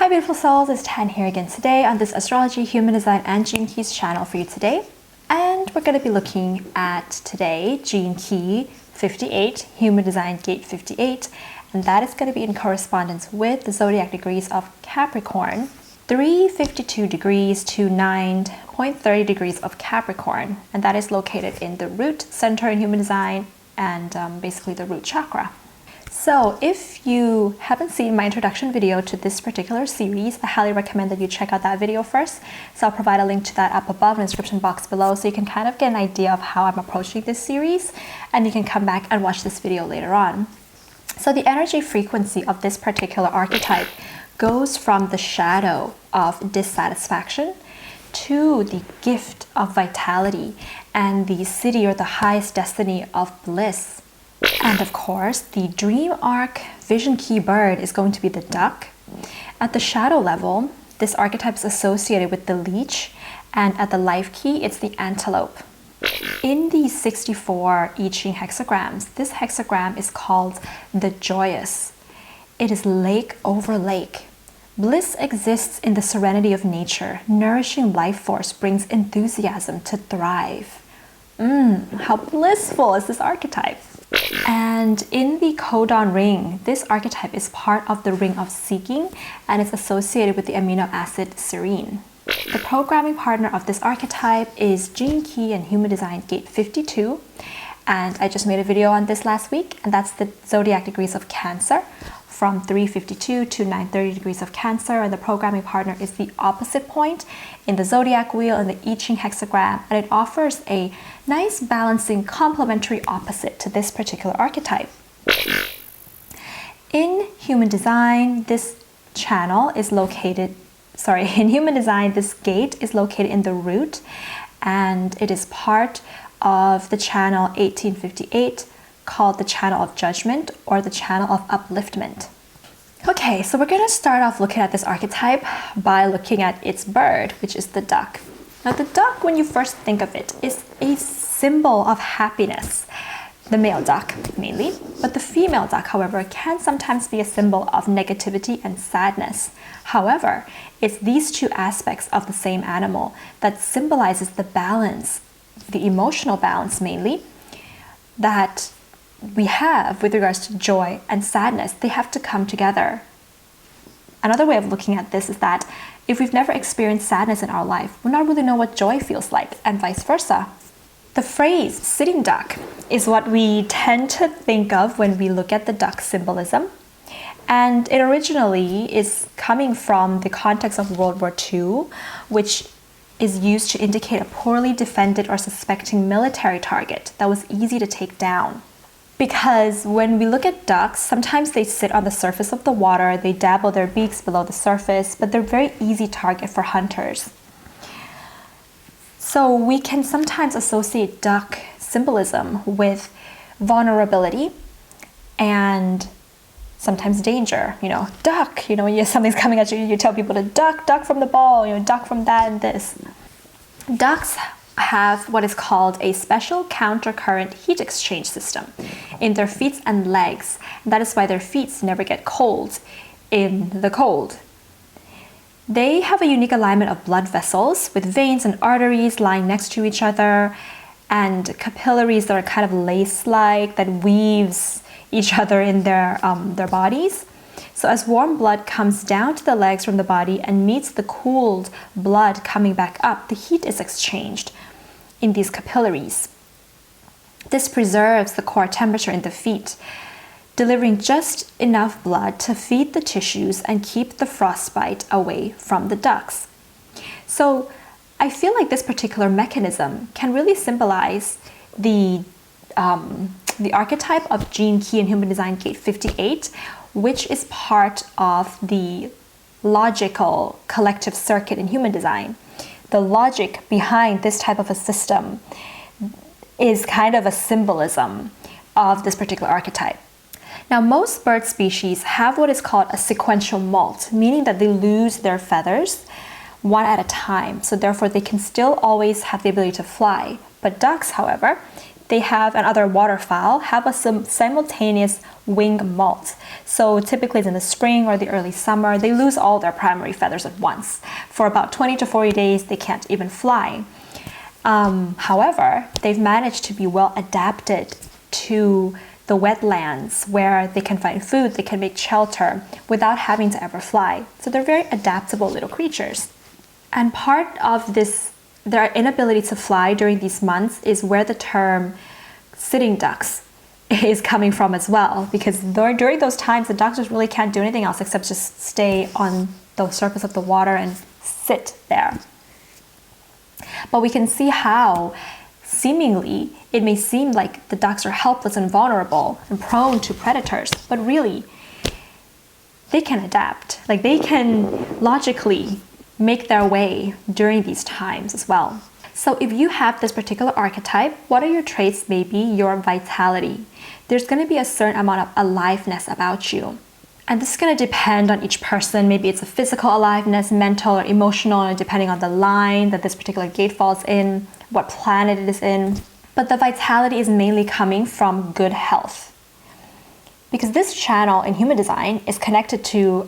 Hi beautiful souls, it's Tan here again today on this Astrology, Human Design and Gene Keys channel for you today. And we're going to be looking at today Gene Key 58, Human Design Gate 58, and that is going to be in correspondence with the Zodiac Degrees of Capricorn, 352 degrees to 9.30 degrees of Capricorn, and that is located in the root center in Human Design and basically the root chakra. So if you haven't seen my introduction video to this particular series, I highly recommend that you check out that video first. So I'll provide a link to that up above in the description box below so you can kind of get an idea of how I'm approaching this series, and you can come back and watch this video later on. So the energy frequency of this particular archetype goes from the shadow of dissatisfaction to the gift of vitality and the city or the highest destiny of bliss. And of course, the dream arc vision key bird is going to be the duck. At the shadow level, this archetype is associated with the leech, and at the life key, it's the antelope. In the 64 I-Ching hexagrams, this hexagram is called the joyous. It is lake over lake. Bliss exists in the serenity of nature. Nourishing life force brings enthusiasm to thrive. How blissful is this archetype? And in the Codon ring, this archetype is part of the ring of seeking and is associated with the amino acid serine. The programming partner of this archetype is Gene Key and Human Design Gate 52, and I just made a video on this last week, and that's the Zodiac Degrees of Cancer from 352 to 930 degrees of Cancer, and the programming partner is the opposite point in the zodiac wheel and the I-Ching hexagram, and it offers a nice balancing complementary opposite to this particular archetype. In Human Design, this channel is located, in Human Design, this gate is located in the root, and it is part of the channel 1858, called the channel of judgment or the channel of upliftment. Okay, so we're going to start off looking at this archetype by looking at its bird, which is the duck. Now the duck, when you first think of it, is a symbol of happiness. The male duck mainly, but the female duck, however, can sometimes be a symbol of negativity and sadness. However, it's these two aspects of the same animal that symbolizes the balance, the emotional balance mainly, that we have with regards to joy and sadness. They have to come together. Another way of looking at this is that if we've never experienced sadness in our life, we'll not really know what joy feels like, and vice versa. The phrase sitting duck is what we tend to think of when we look at the duck symbolism, and it originally is coming from the context of World War II, which is used to indicate a poorly defended or suspecting military target that was easy to take down. Because when we look at ducks, sometimes they sit on the surface of the water, they dabble their beaks below the surface, but they're a very easy target for hunters. So we can sometimes associate duck symbolism with vulnerability and sometimes danger. You know, duck, you know, when something's coming at you, you tell people to duck, duck from the ball, you know, duck from that and this. Ducks have what is called a special countercurrent heat exchange system in their feet and legs. That is why their feet never get cold in the cold. They have a unique alignment of blood vessels with veins and arteries lying next to each other and capillaries that are kind of lace-like that weaves each other in their bodies. So as warm blood comes down to the legs from the body and meets the cooled blood coming back up, the heat is exchanged in these capillaries. This preserves the core temperature in the feet, delivering just enough blood to feed the tissues and keep the frostbite away from the ducks. So I feel like this particular mechanism can really symbolize the archetype of Gene Key in Human Design Gate 58, which is part of the logical collective circuit in human design. The logic behind this type of a system is kind of a symbolism of this particular archetype. Now, most bird species have what is called a sequential molt, meaning that they lose their feathers one at a time. So therefore, they can still always have the ability to fly. But ducks, however, they have, and other waterfowl, have a simultaneous wing molt. So typically it's in the spring or the early summer, they lose all their primary feathers at once. For about 20 to 40 days, they can't even fly. However, they've managed to be well adapted to the wetlands where they can find food, they can make shelter without having to ever fly. So they're very adaptable little creatures. And part of this, their inability to fly during these months, is where the term sitting ducks is coming from as well, because during those times the ducks just really can't do anything else except just stay on the surface of the water and sit there. But we can see how seemingly it may seem like the ducks are helpless and vulnerable and prone to predators, but really they can adapt. Like, they can logically make their way during these times as well. So if you have this particular archetype, what are your traits? Maybe your vitality. There's going to be a certain amount of aliveness about you. And this is going to depend on each person. Maybe it's a physical aliveness, mental or emotional, depending on the line that this particular gate falls in, what planet it is in. But the vitality is mainly coming from good health. Because this channel in human design is connected to,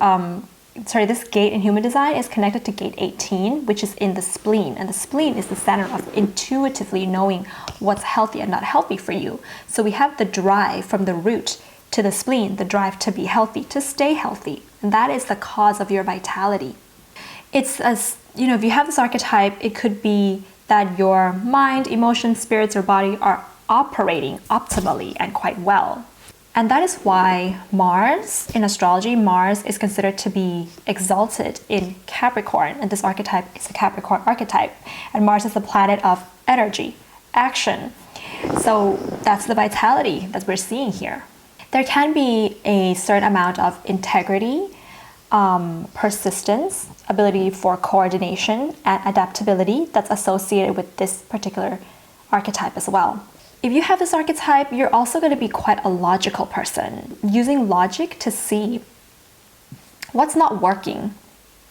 this gate in human design is connected to gate 18, which is in the spleen. And the spleen is the center of intuitively knowing what's healthy and not healthy for you. So we have the drive from the root to the spleen, the drive to be healthy, to stay healthy. And that is the cause of your vitality. It's as, if you have this archetype, it could be that your mind, emotions, spirits, or body are operating optimally and quite well. And that is why Mars, in astrology, Mars is considered to be exalted in Capricorn. And this archetype is a Capricorn archetype. And Mars is the planet of energy, action. So that's the vitality that we're seeing here. There can be a certain amount of integrity, persistence, ability for coordination, and adaptability that's associated with this particular archetype as well. If you have this archetype, you're also going to be quite a logical person, using logic to see what's not working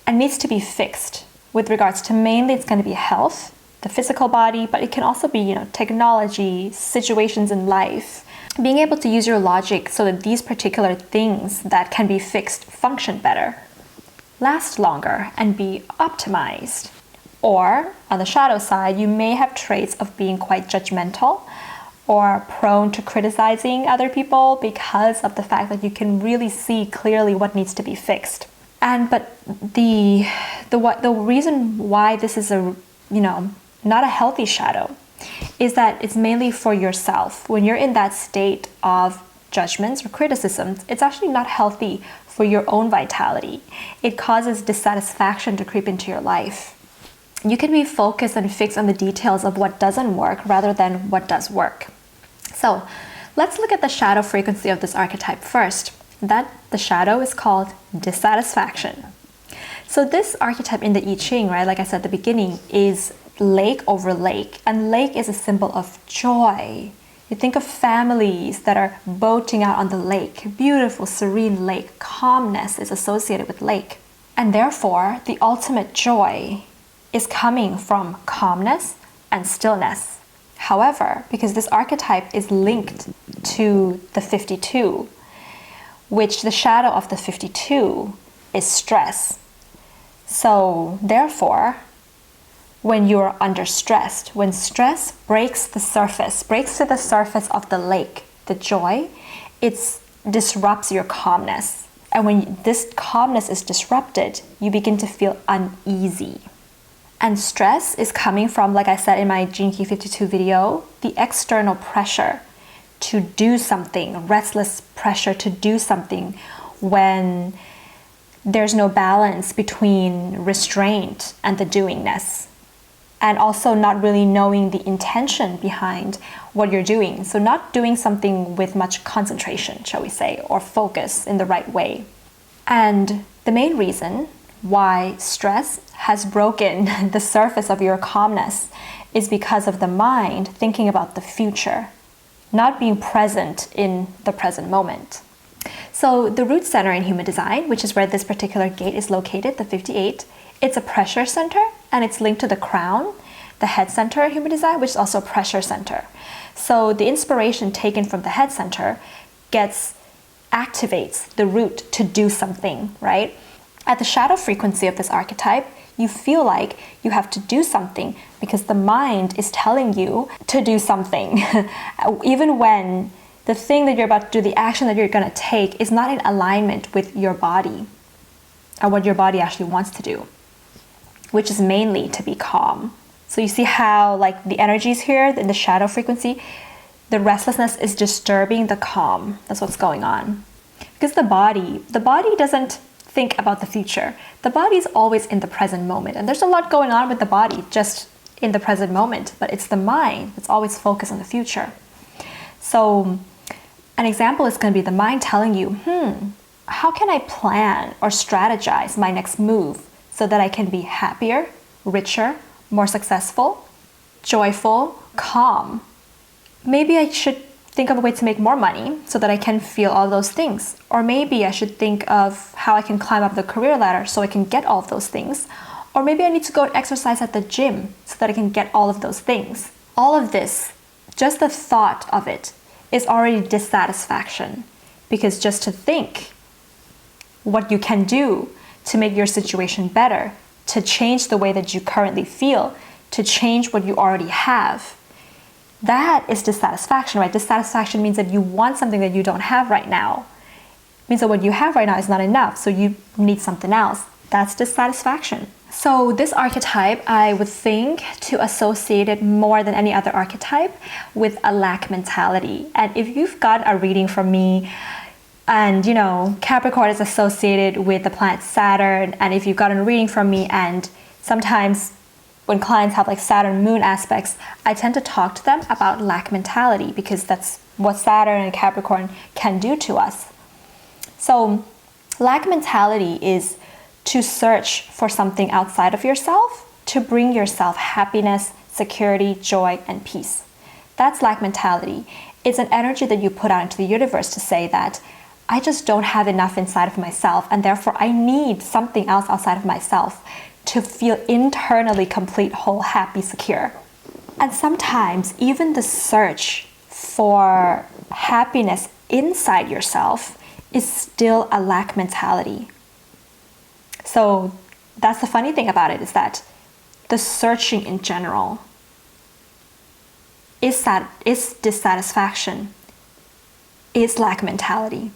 and needs to be fixed. With regards to, mainly it's going to be health, the physical body, but it can also be, technology, situations in life. Being able to use your logic so that these particular things that can be fixed function better, last longer, and be optimized. Or on the shadow side, you may have traits of being quite judgmental or prone to criticizing other people because of the fact that you can really see clearly what needs to be fixed. But the reason why this is not a healthy shadow is that it's mainly for yourself. When you're in that state of judgments or criticisms, it's actually not healthy for your own vitality. It causes dissatisfaction to creep into your life. You can be focused and fixed on the details of what doesn't work rather than what does work. So let's look at the shadow frequency of this archetype first. The shadow is called dissatisfaction. So this archetype in the I-Ching, right, like I said at the beginning, is lake over lake. And lake is a symbol of joy. You think of families that are boating out on the lake. Beautiful, serene lake. Calmness is associated with lake. And therefore, the ultimate joy is coming from calmness and stillness. However, because this archetype is linked to the 52, which the shadow of the 52 is stress. So therefore, when you're under stress, when stress breaks to the surface of the lake, the joy, it disrupts your calmness. And when this calmness is disrupted, you begin to feel uneasy. And stress is coming from, like I said in my Gene Key 52 video, the external pressure to do something, restless pressure to do something when there's no balance between restraint and the doingness. And also not really knowing the intention behind what you're doing. So not doing something with much concentration, shall we say, or focus in the right way. And the main reason why stress has broken the surface of your calmness is because of the mind thinking about the future, not being present in the present moment. So the root center in human design, which is where this particular gate is located, the 58, it's a pressure center and it's linked to the crown, the head center in human design, which is also a pressure center. So the inspiration taken from the head center activates the root to do something, right? At the shadow frequency of this archetype, you feel like you have to do something because the mind is telling you to do something. Even when the thing that you're about to do, the action that you're going to take is not in alignment with your body or what your body actually wants to do, which is mainly to be calm. So you see how like the energies here in the shadow frequency, the restlessness is disturbing the calm. That's what's going on. Because the body doesn't think about the future. The body is always in the present moment. And there's a lot going on with the body just in the present moment, but it's the mind that's always focused on the future. So an example is going to be the mind telling you, how can I plan or strategize my next move so that I can be happier, richer, more successful, joyful, calm? Maybe I should think of a way to make more money so that I can feel all those things. Or maybe I should think of how I can climb up the career ladder so I can get all of those things. Or maybe I need to go and exercise at the gym so that I can get all of those things. All of this, just the thought of it, is already dissatisfaction. Because just to think what you can do to make your situation better, to change the way that you currently feel, to change what you already have, that is dissatisfaction, right? Dissatisfaction means that you want something that you don't have right now. It means that what you have right now is not enough, so you need something else. That's dissatisfaction. So this archetype, I would think to associate it more than any other archetype with a lack mentality. And if you've got a reading from me, and Capricorn is associated with the planet Saturn, and if you've gotten a reading from me, and sometimes when clients have like Saturn moon aspects, I tend to talk to them about lack mentality because that's what Saturn and Capricorn can do to us. So lack mentality is to search for something outside of yourself to bring yourself happiness, security, joy, and peace. That's lack mentality. It's an energy that you put out into the universe to say that I just don't have enough inside of myself, and therefore I need something else outside of myself to feel internally complete, whole, happy, secure. And sometimes even the search for happiness inside yourself is still a lack mentality. So that's the funny thing about it, is that the searching in general is dissatisfaction, is lack mentality.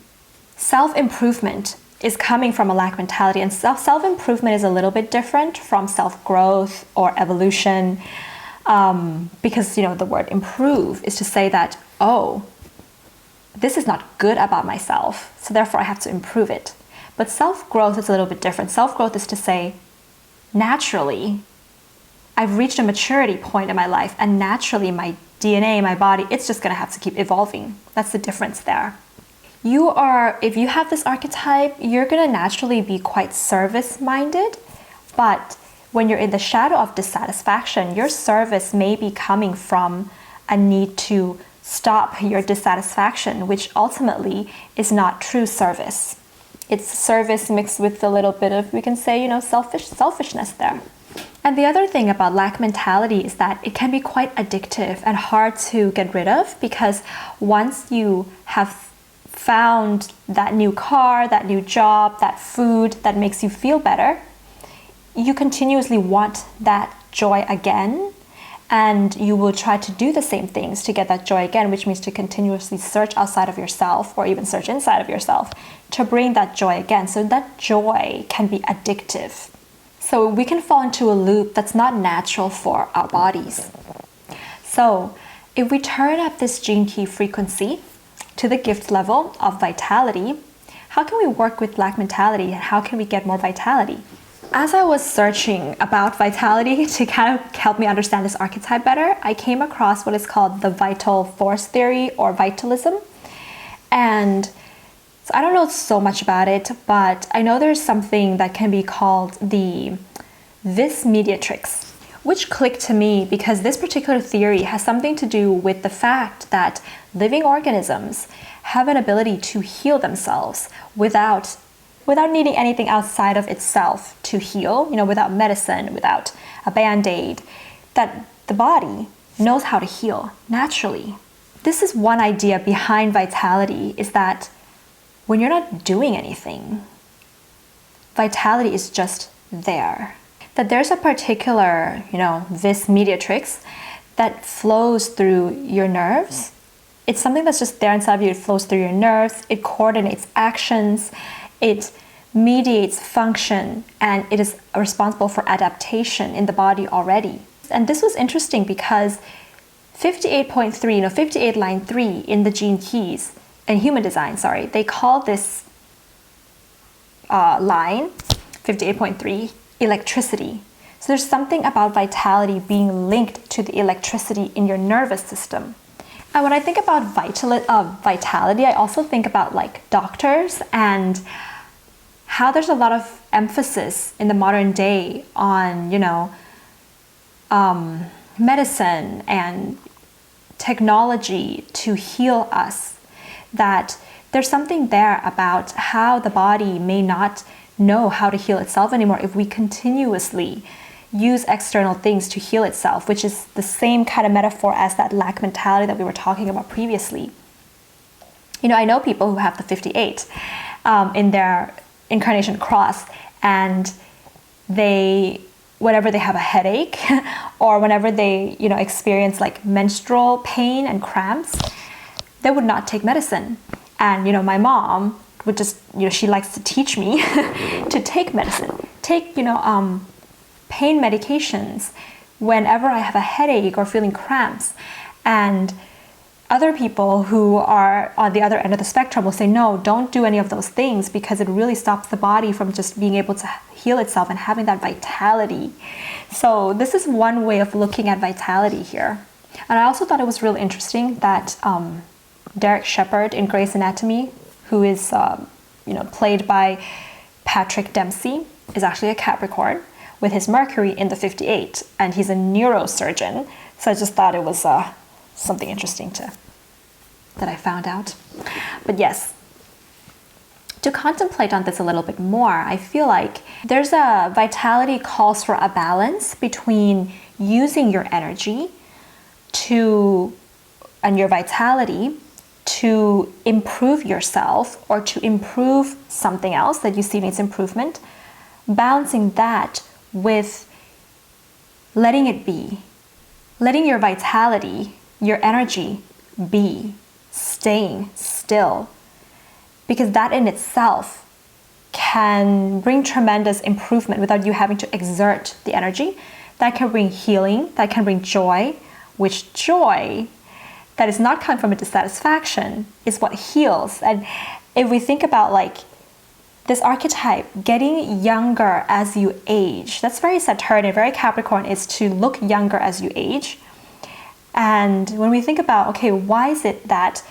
Self-improvement is coming from a lack mentality, and self-improvement is a little bit different from self-growth or evolution, because the word improve is to say that, oh, this is not good about myself, so therefore I have to improve it. But self-growth is a little bit different. Self-growth is to say, naturally, I've reached a maturity point in my life, and naturally my DNA, my body, it's just going to have to keep evolving. That's the difference there. If you have this archetype, you're going to naturally be quite service-minded, but when you're in the shadow of dissatisfaction, your service may be coming from a need to stop your dissatisfaction, which ultimately is not true service. It's service mixed with a little bit of, we can say, selfishness there. And the other thing about lack mentality is that it can be quite addictive and hard to get rid of, because once you have found that new car, that new job, that food that makes you feel better, you continuously want that joy again, and you will try to do the same things to get that joy again, which means to continuously search outside of yourself or even search inside of yourself to bring that joy again. So that joy can be addictive. So we can fall into a loop that's not natural for our bodies. So if we turn up this gene key frequency to the gift level of vitality, how can we work with lack mentality, and how can we get more vitality? As I was searching about vitality to kind of help me understand this archetype better, I came across what is called the vital force theory or vitalism. And So I don't know so much about it, but I know there's something that can be called the vis mediatrix, which clicked to me because this particular theory has something to do with the fact that living organisms have an ability to heal themselves without needing anything outside of itself to heal, without medicine, without a band-aid, that the body knows how to heal naturally. This is one idea behind vitality, is that when you're not doing anything, vitality is just there. That there's a particular, vis mediatrix that flows through your nerves. It's something that's just there inside of you. It flows through your nerves, it coordinates actions, it mediates function, and it is responsible for adaptation in the body already. And this was interesting because 58.3, 58 line 3 in the gene keys, in human design, they call this line, 58.3, electricity. So there's something about vitality being linked to the electricity in your nervous system. And when I think about vitality, I also think about like doctors and how there's a lot of emphasis in the modern day on, medicine and technology to heal us. That there's something there about how the body may not know how to heal itself anymore if we continuously use external things to heal itself, which is the same kind of metaphor as that lack mentality that we were talking about previously. I know people who have the 58 in their incarnation cross, and whenever they have a headache or whenever they experience like menstrual pain and cramps, they would not take medicine. And my mom would just she likes to teach me to take medicine, take pain medications whenever I have a headache or feeling cramps. And other people who are on the other end of the spectrum will say, no, don't do any of those things because it really stops the body from just being able to heal itself and having that vitality. So this is one way of looking at vitality here. And I also thought it was really interesting that Derek Shepherd in Grey's Anatomy, who is played by Patrick Dempsey, is actually a Capricorn with his Mercury in the 58, and he's a neurosurgeon. So I just thought it was something interesting that I found out. But yes, to contemplate on this a little bit more, I feel like there's a vitality calls for a balance between using your energy and your vitality to improve yourself or to improve something else that you see needs improvement, balancing that with letting it be, letting your vitality, your energy be, staying still, because that in itself can bring tremendous improvement without you having to exert the energy. That can bring healing, that can bring joy, which joy that is not coming from a dissatisfaction is what heals. And if we think about like this archetype, getting younger as you age, that's very Saturnian, very Capricorn, is to look younger as you age. And when we think about, okay, why is it that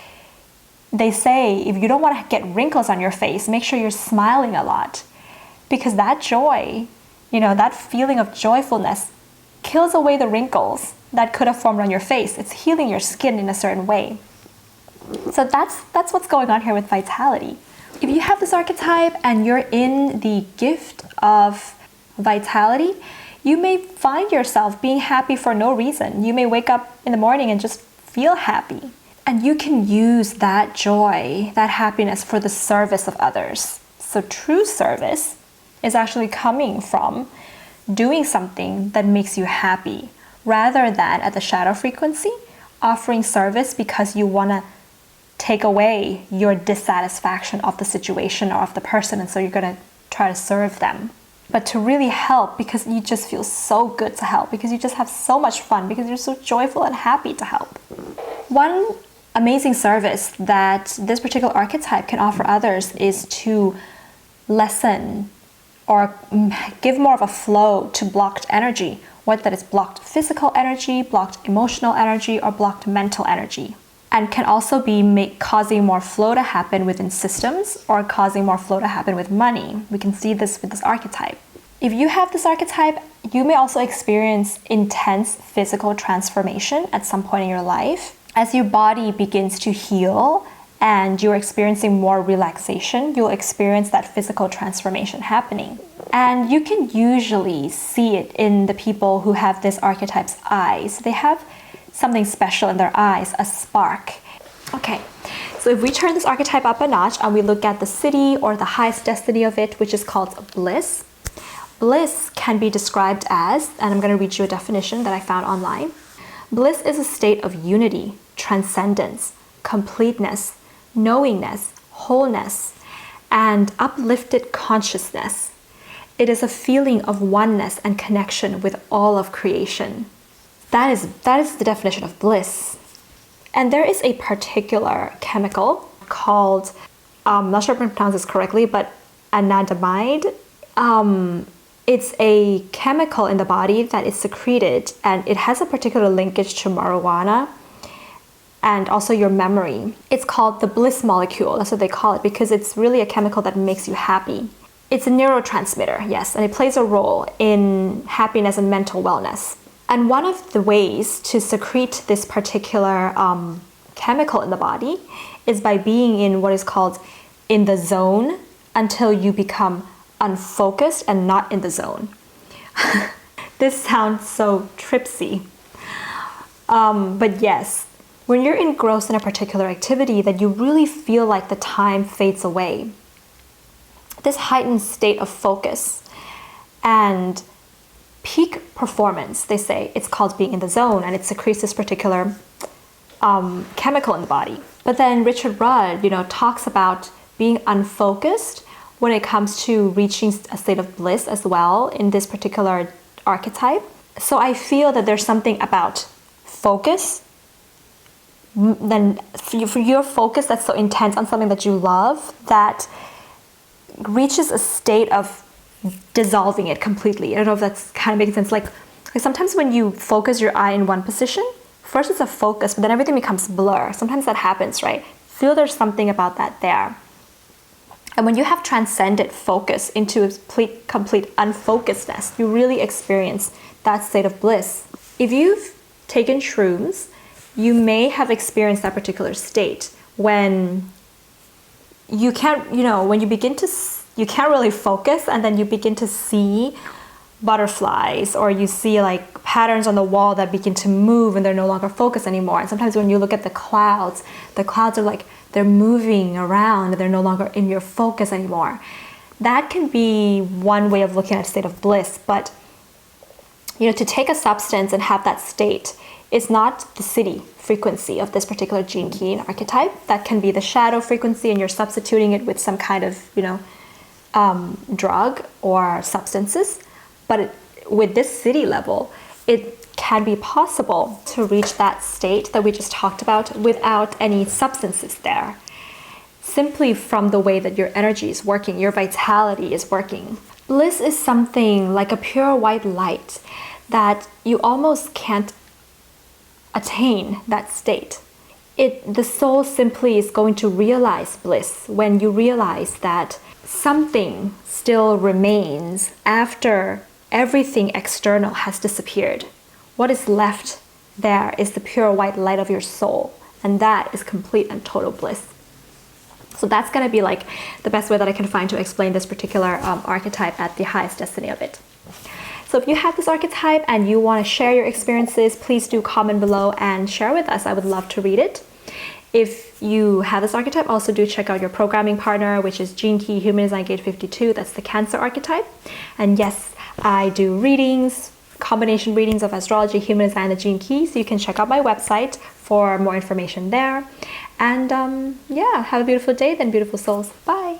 they say if you don't want to get wrinkles on your face, make sure you're smiling a lot? Because that joy, that feeling of joyfulness kills away the wrinkles that could have formed on your face. It's healing your skin in a certain way. So that's what's going on here with vitality. If you have this archetype and you're in the gift of vitality, you may find yourself being happy for no reason. You may wake up in the morning and just feel happy. And you can use that joy, that happiness for the service of others. So true service is actually coming from doing something that makes you happy, rather than at the shadow frequency, offering service because you want to take away your dissatisfaction of the situation or of the person, and so you're going to try to serve them. But to really help because you just feel so good to help, because you just have so much fun, because you're so joyful and happy to help. One amazing service that this particular archetype can offer others is to lessen or give more of a flow to blocked energy, whether that is blocked physical energy, blocked emotional energy, or blocked mental energy. and can also be causing more flow to happen within systems or causing more flow to happen with money. We can see this with this archetype. If you have this archetype, you may also experience intense physical transformation at some point in your life. As your body begins to heal and you're experiencing more relaxation, you'll experience that physical transformation happening. And you can usually see it in the people who have this archetype's eyes. They have something special in their eyes, a spark. Okay, so if we turn this archetype up a notch and we look at the city or the highest destiny of it, which is called bliss. Bliss can be described as, and I'm going to read you a definition that I found online. Bliss is a state of unity, transcendence, completeness, knowingness, wholeness, and uplifted consciousness. It is a feeling of oneness and connection with all of creation. That is the definition of bliss. And there is a particular chemical called, I'm not sure if I pronounce this correctly, but anandamide. It's a chemical in the body that is secreted, and it has a particular linkage to marijuana and also your memory. It's called the bliss molecule. That's what they call it, because it's really a chemical that makes you happy. It's a neurotransmitter, yes, and it plays a role in happiness and mental wellness. And one of the ways to secrete this particular chemical in the body is by being in what is called in the zone until you become unfocused and not in the zone. This sounds so tripsy. But yes, when you're engrossed in a particular activity that you really feel like the time fades away, this heightened state of focus and peak performance, they say, it's called being in the zone, and it secretes this particular chemical in the body. But then Richard Rudd, talks about being unfocused when it comes to reaching a state of bliss as well in this particular archetype. So I feel that there's something about focus, then for your focus that's so intense on something that you love that reaches a state of dissolving it completely. I don't know if that's kind of making sense. Like sometimes when you focus your eye in one position, first it's a focus, but then everything becomes blur. Sometimes that happens, right? Feel there's something about that there. And when you have transcended focus into a complete unfocusedness, you really experience that state of bliss. If you've taken shrooms, you may have experienced that particular state when you can't, when you begin to, you can't really focus, and then you begin to see butterflies, or you see like patterns on the wall that begin to move and they're no longer focused anymore. And sometimes when you look at the clouds are like, they're moving around and they're no longer in your focus anymore. That can be one way of looking at a state of bliss. But to take a substance and have that state is not the city frequency of this particular gene key and archetype. That can be the shadow frequency, and you're substituting it with some kind of drug or substances. But with this city level, it can be possible to reach that state that we just talked about without any substances there. Simply from the way that your energy is working, your vitality is working. Bliss is something like a pure white light that you almost can't attain that state. The soul simply is going to realize bliss when you realize that something still remains after everything external has disappeared. What is left there is the pure white light of your soul, and that is complete and total bliss. So that's going to be like the best way that I can find to explain this particular archetype at the highest destiny of it. So if you have this archetype and you want to share your experiences, please do comment below and share with us. I would love to read it. If you have this archetype, also do check out your programming partner, which is Gene Key Human Design Gate 52. That's the Cancer archetype. And yes, I do readings, combination readings of astrology, human design, and the gene key. So you can check out my website for more information there. And yeah, have a beautiful day then, beautiful souls. Bye.